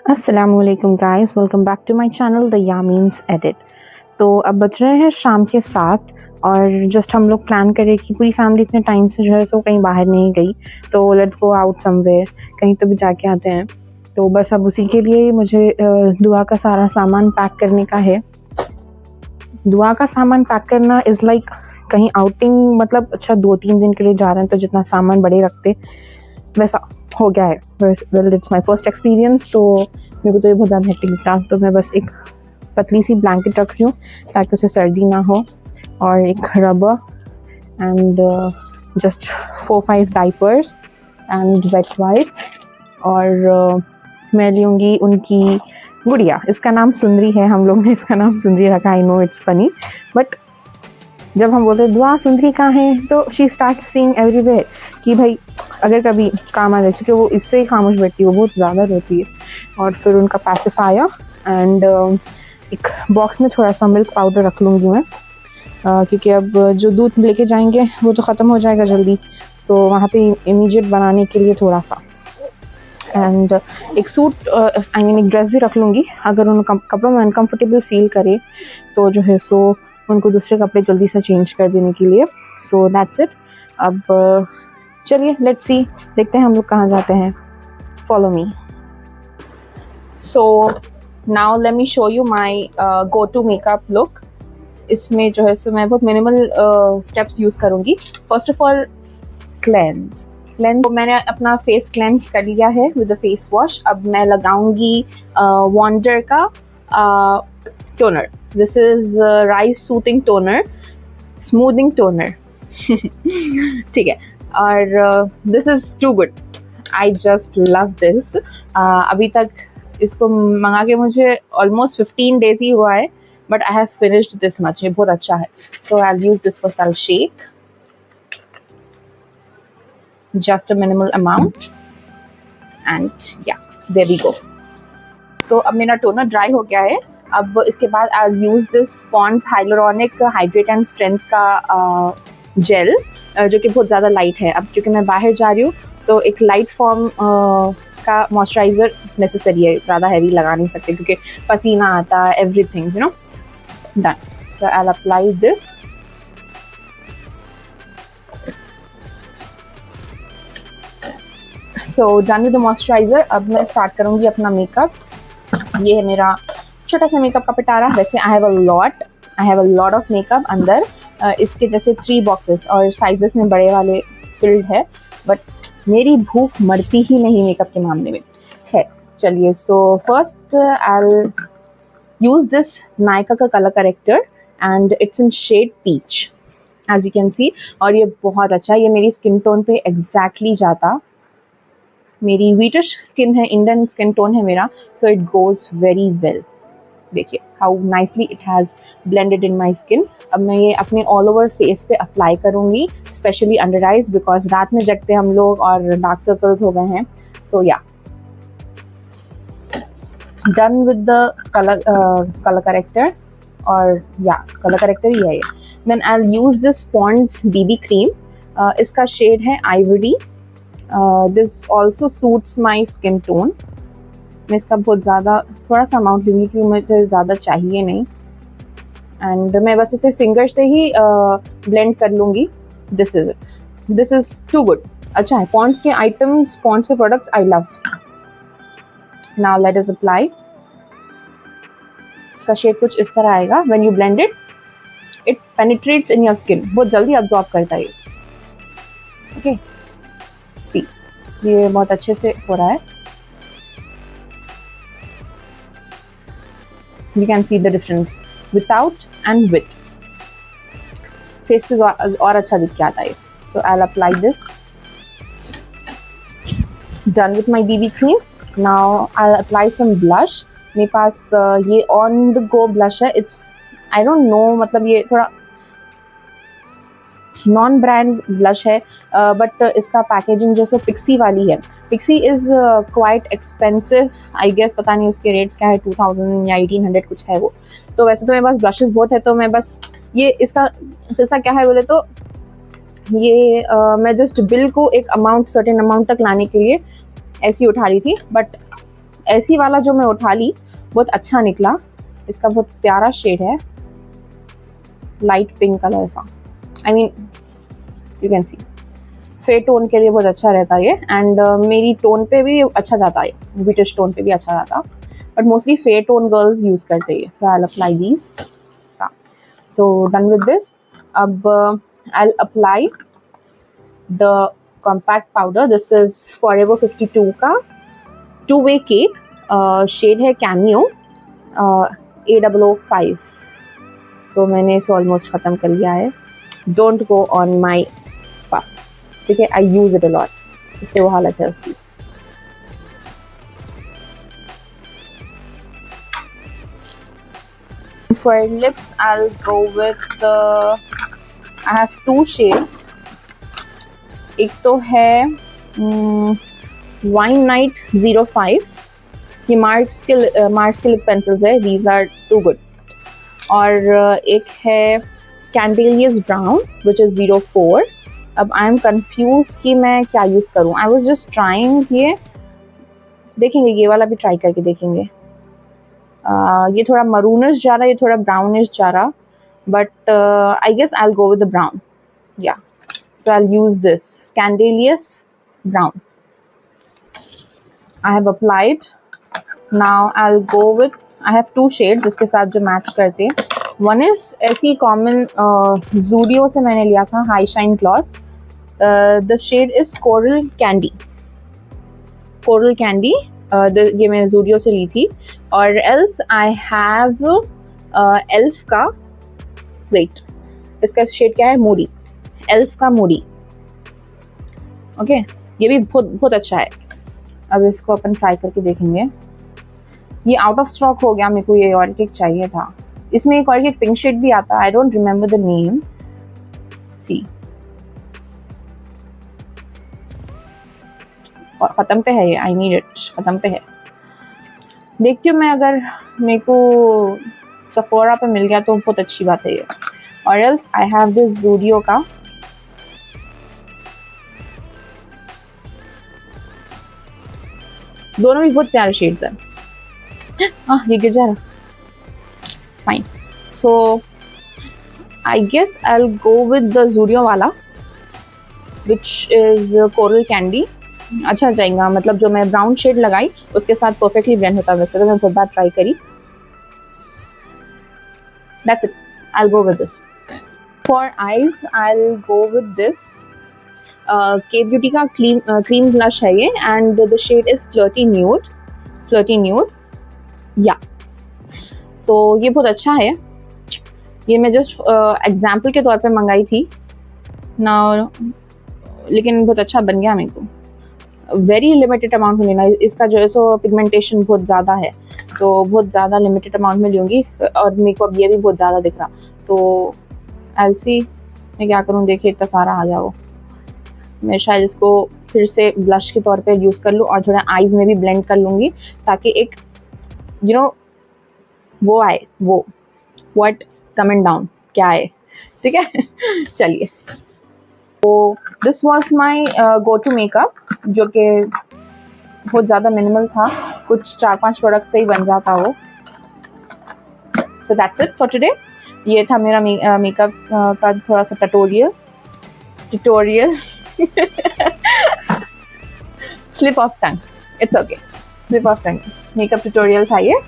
अस्सलामुअलैकुम guys, welcome back to my channel the Yameen's edit. तो अब बज रहे हैं शाम के 7 और जस्ट हम लोग प्लान करें कि पूरी फैमिली इतने टाइम से जो है सो कहीं बाहर नहीं गई, तो लेट्स गो आउट समवेयर, कहीं तो भी जाके आते हैं। तो बस अब उसी के लिए मुझे दुआ का सारा सामान पैक करने का है। दुआ का सामान पैक करना इज़ लाइक कहीं आउटिंग, मतलब अच्छा 2-3 दिन के लिए जा रहे हैं तो जितना सामान बड़े रखते वैसा हो गया है। Well it's my first experience, तो मेरे को तो ये बहुत ज़्यादा हेक्टिक लगता। तो मैं बस एक पतली सी ब्लैंकेट रख रही हूँ ताकि उसे सर्दी ना हो, और एक rubber and just 4-5 diapers and wet wipes. और मैं लूँगी उनकी गुड़िया, इसका नाम सुंदरी है, हम लोग ने इसका नाम सुंदरी रखा। I know it's funny, but जब हम बोलते हैं दुआ सुंदरी कहाँ है तो शी स्टार्ट सीइंग एवरीवेयर कि भाई अगर कभी काम आ जाए, क्योंकि वो इससे ही खामोश बैठती है, वो बहुत ज़्यादा रोती है। और फिर उनका पैसिफायर एंड एक बॉक्स में थोड़ा सा मिल्क पाउडर रख लूँगी मैं, क्योंकि अब जो दूध लेके जाएंगे वो तो ख़त्म हो जाएगा जल्दी, तो वहाँ पे इमीडिएट बनाने के लिए थोड़ा सा। एंड एक सूट, आई मीन एक ड्रेस भी रख लूँगी, अगर उन कपड़ों में अनकम्फर्टेबल फील करे तो जो है सो उनको दूसरे कपड़े जल्दी से चेंज कर देने के लिए। सो दैट्स इट। अब चलिए लेट्स सी, देखते हैं हम लोग कहाँ जाते हैं। Follow me. So now let me show you my go to makeup look. इसमें जो है सो मैं बहुत मिनिमल स्टेप्स यूज़ करूँगी। First of all cleanse. तो मैंने अपना फेस क्लेंस कर लिया है विद द फेस वॉश। अब मैं लगाऊंगी वॉन्डर का toner. This is rice soothing toner, smoothing toner. ठीक है, और this is too good, I just love this. अभी तक इसको मंगा के मुझे ऑलमोस्ट 15 डेज ही हुआ है, but I have finished this much. ये बहुत अच्छा है। So I will use this first, I will shake just a minimal amount and yeah, there we go. तो अब मेरा टोनर ड्राई हो गया है। अब इसके बाद I will use this Pond's hyaluronic hydrate and strength का जेल, जो कि बहुत ज़्यादा लाइट है। अब क्योंकि मैं बाहर जा रही हूँ तो एक लाइट फॉर्म का मॉइस्चराइजर नेसेसरी है, ज़्यादा हैवी लगा नहीं सकते क्योंकि पसीना आता है, everything you know. Done. So I will apply this. So done with the moisturiser. अब मैं स्टार्ट करूँगी अपना मेकअप। ये है मेरा छोटा सा मेकअप का पिटारा। वैसे I have a lot of makeup अंदर। इसके जैसे 3 बॉक्सेस और साइजेस में बड़े वाले फिल्ड है, बट मेरी भूख मरती ही नहीं मेकअप के मामले में है। चलिए, so first I will use this Nykaa का colour corrector and it's in shade peach, as you can see. और ये बहुत अच्छा है, ये मेरी स्किन टोन पे एग्जैक्टली जाता। मेरी व्हीटिश स्किन है, इंडियन स्किन टोन है मेरा, so it goes very well. देखिए how nicely it has blended in my skin. अब मैं ये अपने ऑल ओवर फेस पे अप्लाई करूँगी, स्पेशली अंडर आइज, बिकॉज रात में जगते हम लोग और डार्क सर्कल्स हो गए हैं। So ya, done with the colour corrector, और या कलर करेक्टर ही है ये। Then I will use this Pond's BB cream. इसका शेड है ivory. This also suits my skin tone. मैं इसका बहुत ज़्यादा थोड़ा सा अमाउंट लूँगी क्योंकि मुझे ज़्यादा चाहिए नहीं, एंड मैं बस इसे फिंगर से ही ब्लेंड कर लूँगी। This is too good. अच्छा है, पॉन्ड्स के आइटम्स, पॉन्ड्स के products I love. Now let us apply. इसका शेड कुछ इस तरह आएगा। When you blend it penetrates in your skin, बहुत जल्दी अब्जॉर्ब करता है। ओके, सी, ये बहुत अच्छे से हो रहा है। You can see the difference without and with. Face पे और अच्छा दिख के आता है। So I'll apply this. Done with my BB cream. Now I'll apply some blush. मेरे पास ये on the go blush है। It's I don't know, मतलब ये थोड़ा नॉन ब्रांड ब्लश है, बट इसका पैकेजिंग जो सो पिक्सी वाली है। Pixi is quite expensive, I guess, पता नहीं उसके रेट्स क्या है, 2000 या 1800 कुछ है वो। तो वैसे तो मेरे पास ब्लशेस बहुत है, तो मैं बस ये इसका हिस्सा क्या है बोले तो ये मैं जस्ट बिल को एक अमाउंट, सर्टेन अमाउंट तक लाने के लिए ऐसी उठा रही थी, बट ऐसी वाला जो मैं उठा ली बहुत अच्छा निकला। इसका बहुत प्यारा शेड है, लाइट पिंक कलर सा। I mean you can C fair tone के लिए बहुत अच्छा रहता है ये, एंड मेरी टोन पे भी अच्छा जाता है, ब्रिटिश टोन पे भी अच्छा जाता, but mostly fair tone girls use करते हैं। So I apply these. So done with this. अब I apply the compact powder. This is forever 52 का 2-वे केक, शेड है कैमियो, A005। सो मैंने इसे ऑलमोस्ट ख़त्म कर लिया है। Don't go on my puff, ठीक है, I use it a lot, इसलिए वो हालत है उसकी। For lips, I'll go with the, I have 2 shades. एक तो है Wine Night 05, ये मार्स के लिप पेंसिल्स है, these are too good। और एक है Scandalous Brown which is 04। अब आई एम कन्फ्यूज कि मैं क्या यूज़ करूँ। आई वॉज जस्ट ट्राइंग, ये देखेंगे, ये वाला भी ट्राई करके देखेंगे। ये थोड़ा मरूनिश जा रहा, ये थोड़ा ब्राउनिश जा रहा, but I guess I will go with the brown. या so I will use this scandalous brown. I have applied. Now I will go with, I have 2 shades जिसके साथ जो मैच करते हैं। वन इज ऐसी common Zudio से मैंने लिया था, high shine gloss. The shade is coral candy. Coral candy ये मैं ज़ूडियो से ली थी। और एल्स आई हैव एल्फ का, वेट, इसका शेड क्या है, मूडी, एल्फ का मूडी। ओके, ये भी बहुत अच्छा है। अब इसको अपन ट्राई करके देखेंगे। ये आउट ऑफ स्टॉक हो गया, मेरे को ये और एक चाहिए था। इसमें एक और एक पिंक शेड भी आता है, I don't remember the name. See, और ख़त्म पे है ये, आई नीड इट, ख़त्म पे है। देखती हूँ मैं, अगर मेरे को सफोरा पे मिल गया तो बहुत अच्छी बात है ये। और else I have this Zudio का, दोनों भी बहुत प्यारे शेड्स हैं। ये गिर जा रहा, fine. So I guess I will go with the Zudio वाला विच इज़ कोरल कैंडी। अच्छा जाएगा, मतलब जो मैं ब्राउन शेड लगाई उसके साथ परफेक्टली ब्लेंड होता है। वैसे तो मैं बहुत बार ट्राई करी। That's it, I will go with this. For eyes I will go with this Kay beauty का क्रीम ब्लश है ये, and the shade is flirty nude. Flirty nude, या तो ये बहुत अच्छा है। ये मैं जस्ट एग्जाम्पल के तौर पे मंगाई थी ना, लेकिन बहुत अच्छा बन गया मेरे को। वेरी लिमिटेड अमाउंट में लेना, इसका जो है सो पिगमेंटेशन बहुत ज़्यादा है, तो बहुत ज़्यादा लिमिटेड अमाउंट में लूँगी। और मेरे को अब ये भी बहुत ज़्यादा दिख रहा, तो आई सी मैं क्या करूँ। देखिए इतना सारा आ गया, वो मैं शायद इसको फिर से ब्लश के तौर पे यूज़ कर लूँ और थोड़ा आईज में भी ब्लेंड कर लूँगी, ताकि एक यू नो वो आए, वो व्हाट कमेंट डाउन क्या है, ठीक है। चलिए, तो this was my go to makeup, जो कि बहुत ज़्यादा मिनिमल था, कुछ 4-5 प्रोडक्ट से ही बन जाता वो। सो दैट्स इट फॉर टुडे। ये था मेरा मेकअप का थोड़ा सा tutorial slip of tongue, it's okay, slip of tongue makeup tutorial था ये।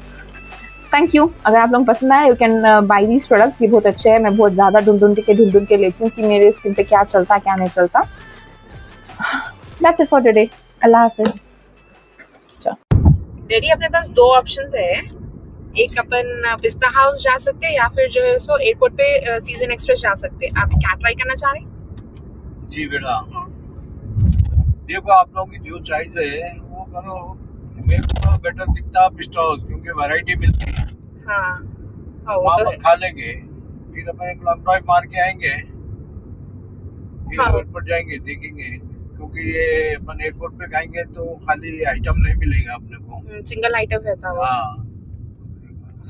Thank you. अगर आप लोगों को पसंद आया, you can buy these products. ये बहुत अच्छे हैं, मैं बहुत ज़्यादा ढूंढ के लेती हूँ कि मेरे स्किन पे क्या चलता क्या नहीं चलता। दैट्स इट फॉर टुडे, अल्लाह हाफिज़। डैडी, अपने पास 2 ऑप्शंस है। एक अपन पिस्ता हाउस जा सकते हैं, या फिर जो है सो एयरपोर्ट पे सीजन एक्सप्रेस जा सकते हैं। आप क्या ट्राई करना चाह रहे हैं? जी बेटा, देखो आप लोगों की जो चॉइस है वो करो। मेरे को बेटर दिखता पिस्ता हाउस, क्योंकि वैरायटी मिलती है। हाँ, वहाँ पर खा लेंगे, फिर अपन एक लॉन्ग ड्राइव मार के आएंगे, फिर एयरपोर्ट जाएंगे, देखेंगे। क्योंकि ये अपन एयरपोर्ट पे खाएंगे तो खाली आइटम नहीं मिलेगा अपने को, सिंगल आइटम रहता है। हाँ,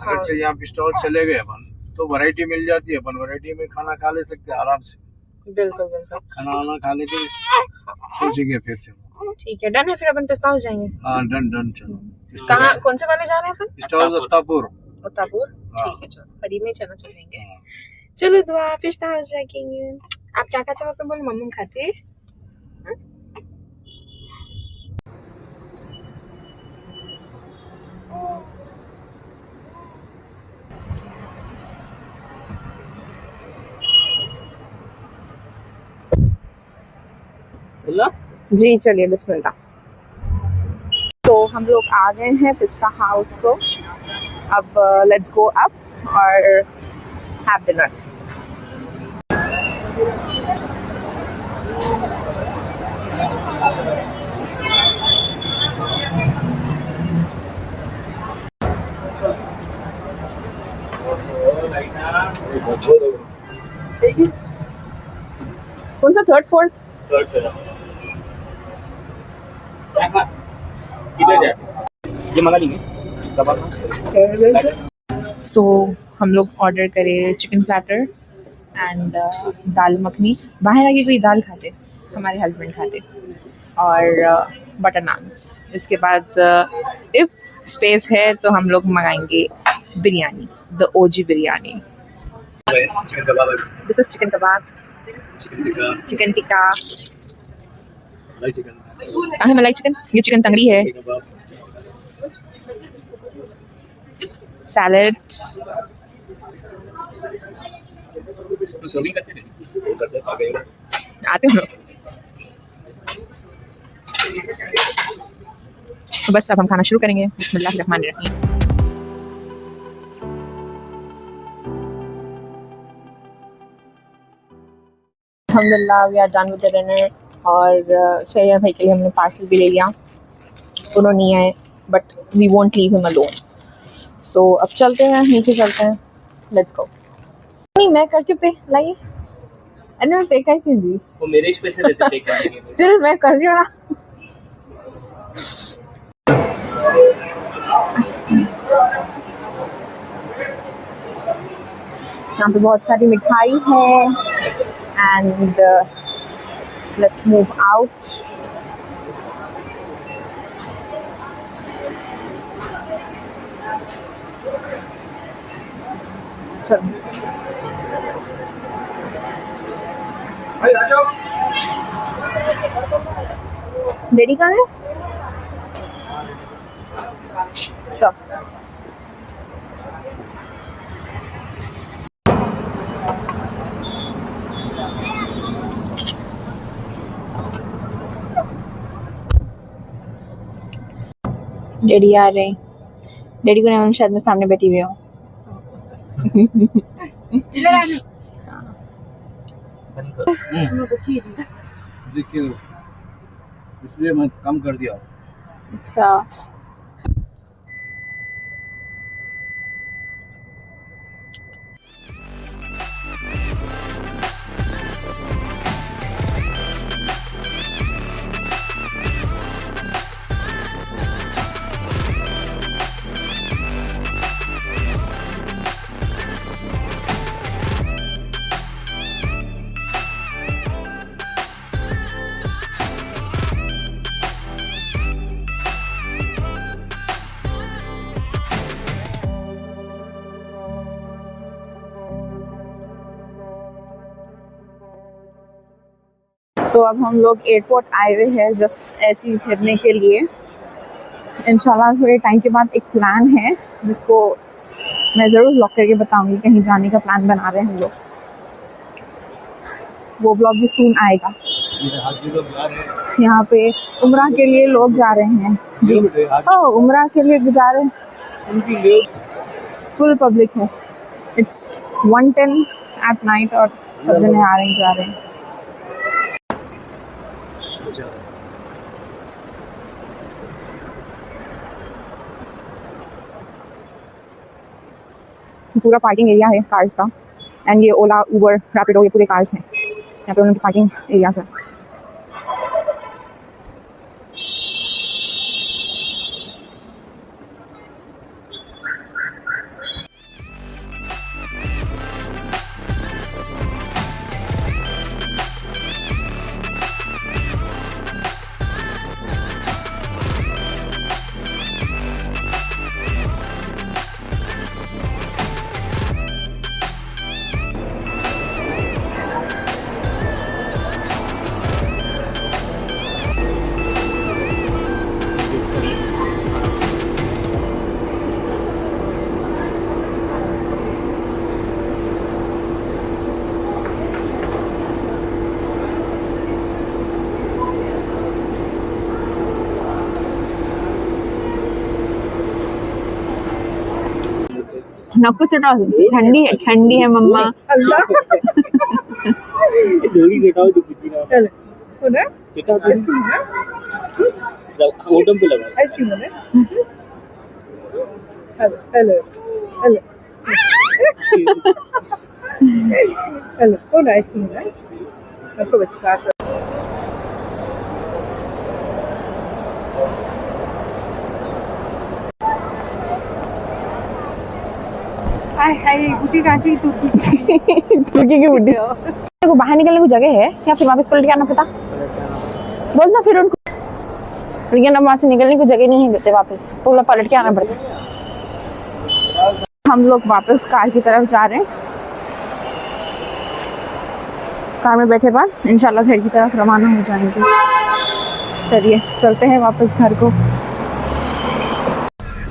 अगर से यहाँ पिस्ता हाउस चले गए अपन तो वैरायटी मिल जाती है, अपन वैरायटी में खाना खा ले सकते हैं आराम से। बिल्कुल बिल्कुल, खाना वाना खा लेके सोचेंगे फिर से। ठीक है, डन है, फिर अपन पिस्ता हाउस जाएंगे। हाँ डन डन चलो। कहाँ, कौन से वाले जा रहे हैं अपन? पिस्ता हाउस उत्तापुर। उत्तापुर, हाँ। ठीक है, चलो करीब में ही चलना चलेंगे। हाँ। चलो दुआ, पिस्ता हाउस जाएंगे। आप क्या खाते हो? अपन बोले मम्मी खाते हैं। जी चलिए, बिस्मिल्लाह। तो हम लोग आ गए हैं पिस्ता हाउस को। अब लेट्स गो अप और हैव डिनर। कौन सा, थर्ड फोर्थ? ये मंगा लेंगे। सो हम लोग ऑर्डर करे चिकन प्लेटर एंड दाल मखनी। बाहर आके कोई दाल खाते, हमारे हस्बैंड खाते, और बटर नान्स। इसके बाद इफ़ स्पेस है तो हम लोग मंगाएंगे biryani, the OG biryani. Chicken kebab, this is chicken kebab, chicken tikka, malai chicken, मलाई चिकन, ये चिकन तंगड़ी है, सैलड। सर्विंग करते हैं, आते हो लोग? तो बस अब हम खाना शुरू करेंगे। बिस्मिल्लाहिर्रहमानिर्रहीम। अल्हम्दुलिल्लाह we are done with the dinner. और शहरियार भाई के लिए हमने पार्सल भी ले लिया। उन्होंने नहीं आए, but we won't leave him alone. So अब चलते हैं, नीचे चलते हैं। Let's go. नहीं, मैं करती हूँ पे, लाइए। अरे मैं पे करती हूँ जी। वो मेरे एक पैसे देते पे करने के। स्टिल मैं कर रही हूँ ना। यहाँ पे बहुत सारी मिठाई है एंड लेट्स मूव आउट। चलो डैडी कहाँ है? चल डैडी आ रहे हैं। डैडी को नहीं, शायद मैं सामने बैठी हुई हूँ। देखिए इसलिए मैं कम कर दिया। अच्छा, तो अब हम लोग एयरपोर्ट आए हुए हैं जस्ट ऐसे ही फिरने के लिए। इंशाल्लाह थोड़े टाइम के बाद एक प्लान है जिसको मैं ज़रूर ब्लॉग करके बताऊंगी। कहीं जाने का प्लान बना रहे हैं हम लोग, वो ब्लॉग भी सून आएगा। यहाँ पे उम्रा के लिए लोग जा रहे हैं जी। ओह, उम्रा के लिए जा रहे हैं, फुल पब्लिक है। इट्स 1:10 एट नाइट और सब जने आ रहे हैं, जा रहे हैं। पूरा पार्किंग एरिया है कार्स का, एंड ये ओला, उबर, रैपिडो, ये पूरे कार्स हैं यहाँ पे, उनकी पार्किंग एरियाज है। नको चटाओ, ठंडी है मम्मा। अल्लाह थोड़ी घटाओ जो कितनी ना चल होना घटाओ आइसक्रीम ना ओटम पे लगा आइसक्रीम होना हेलो हेलो हेलो हेलो कौन आइसक्रीम होना आपको बच्चा हाय हाय बुटी काटी तुर्की की बुड्ढी को बाहर निकलने को जगह है या फिर वापस पलट के आना पता बोल ना फिर उनको, लेकिन अब वहाँ से निकलने को जगह नहीं है वापस, तो पलट के आना पड़ता। हम लोग वापस कार की तरफ जा रहे हैं, कार में बैठे बाद इंशाल्लाह घर की तरफ रवाना हो जाएंगे। चलिए चलते हैं वापस घर को।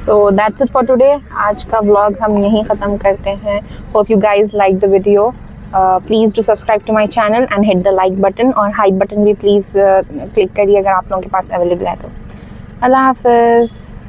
So that's it for today. आज का व्लॉग हम यहीं ख़त्म करते हैं। Hope you guys like the video. Please do subscribe to my channel and hit the like button, और हाइप बटन भी प्लीज़ क्लिक करिए अगर आप लोगों के पास अवेलेबल है तो। अल्लाह हाफिज़।